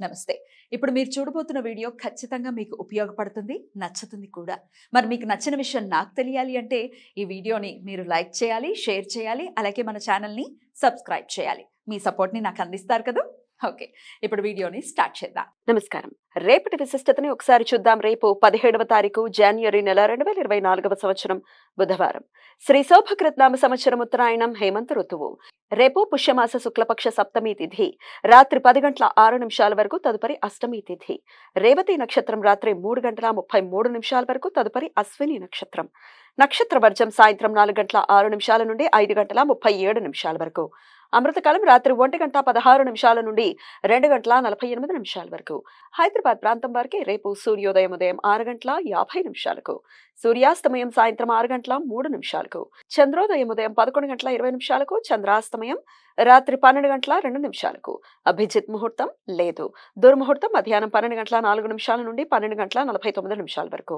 నమస్తే. ఇప్పుడు మీరు చూడబోతున్న వీడియో ఖచ్చితంగా మీకు ఉపయోగపడుతుంది, నచ్చుతుంది కూడా. మరి మీకు నచ్చిన విషయం నాకు తెలియాలి అంటే ఈ వీడియోని మీరు లైక్ చేయాలి, షేర్ చేయాలి, అలాగే మన ఛానల్‌ని సబ్స్క్రైబ్ చేయాలి. మీ సపోర్ట్‌ని నాకు అందిస్తారు కదూ! ఓకే. ఇప్పుడు వీడియోని స్టార్ట్ చేద్దాం. నమస్కారం. రేపటి విశిష్టతని ఒకసారి చూద్దాం. రేపు 17వ తారీఖు జాన్యువరి నెల 2024వ సంవత్సరం బుధవారం. శ్రీ శోభకృత్నామ సంవత్సరం ఉత్తరాయణం హేమంత ఋతువు. రేపు పుష్యమాస శుక్లపక్ష సప్తమి తిథి రాత్రి 10 గంటల 6 నిమిషాల వరకు, తదుపరి అష్టమి తిథి. రేవతి నక్షత్రం రాత్రి 3 గంటల 33 నిమిషాల వరకు, తదుపరి అశ్విని నక్షత్రం. నక్షత్ర వర్జం సాయంత్రం 4 గంటల 6 నిమిషాల నుండి 5 గంటల 37 నిమిషాల వరకు. అమృతకాలం రాత్రి 1 గంట 16 నిమిషాల నుండి 2 గంటల 48 నిమిషాల వరకు. హైదరాబాద్ ప్రాంతం వారికి రేపు సూర్యోదయం ఉదయం 6 గంటల 50 నిమిషాలకు, సూర్యాస్తమయం సాయంత్రం 6 గంటల 3 నిమిషాలకు, చంద్రోదయం ఉదయం 11 గంటల 20 నిమిషాలకు, చంద్రాస్తమయం రాత్రి 12 గంటల 2 నిమిషాలకు. అభిజిత్ ముహూర్తం లేదు. దుర్ముహూర్తం మధ్యాహ్నం 12 గంటల 4 నిమిషాల నుండి 12 గంటల 49 నిమిషాల వరకు.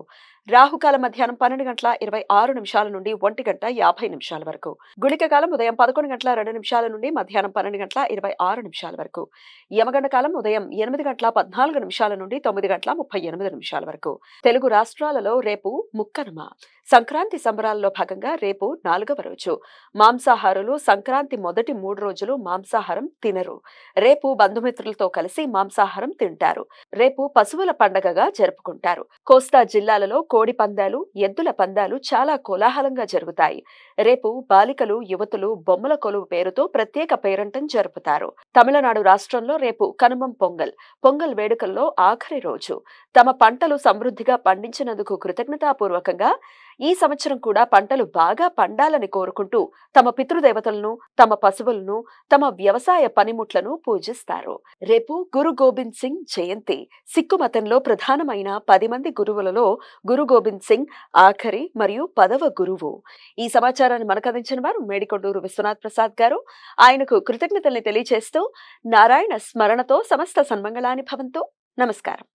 రాహుకాలం మధ్యాహ్నం 12 గంటల 26 నిమిషాల నుండి 1 గంట 50 నిమిషాల వరకు. గుళిక కాలం ఉదయం 11 గంటల 2 నిమిషాల నుండి మధ్యాహ్నం 12 గంటల 26 నిమిషాల వరకు. యమగండ కాలం ఉదయం 8 గంటల 14 నిమిషాల నుండి 9 గంటల 38 నిమిషాల వరకు. తెలుగు రాష్ట్రాలలో రేపు ముక్కనుమ. సంక్రాంతి సంబరాల్లో భాగంగా రేపు 4వ రోజు. మాంసాహారులు సంక్రాంతి మొదటి 3 రోజులు మాంసాహారం తినరు. రేపు బంధుమిత్రులతో కలిసి మాంసాహారం తింటారు. రేపు పశువుల పండగగా జరుపుకుంటారు. కోస్తా జిల్లాలలో కోడి పందాలు, ఎద్దుల పందాలు చాలా కోలాహలంగా జరుగుతాయి. రేపు బాలికలు, యువతులు బొమ్మల కొలువు పేరుతో ప్రత్యేక పేరంటం జరుపుతారు. తమిళనాడు రాష్ట్రంలో రేపు కనుమం పొంగల్. పొంగల్ వేడుకల్లో ఆఖరి రోజు. తమ పంటలు సమృద్ధిగా పండించినందుకు కృతజ్ఞతాపూర్వకంగా ఈ సంవత్సరం కూడా పంటలు బాగా పండాలని కోరుకుంటూ తమ పితృదేవతలను, తమ పశువులను, తమ వ్యవసాయ పనిముట్లను పూజిస్తారు. రేపు గురు గోబింద్ సింగ్ జయంతి. సిక్కు మతంలో ప్రధానమైన 10 మంది గురువులలో గురు గోబింద్ సింగ్ ఆఖరి మరియు 10వ గురువు. ఈ సమాచారాన్ని మనకు అందించిన వారు మేడికొండూరు విశ్వనాథ్ ప్రసాద్ గారు. ఆయనకు కృతజ్ఞతల్ని తెలియజేస్తూ నారాయణ స్మరణతో సమస్త సన్మంగళాని భవంతు. నమస్కారం.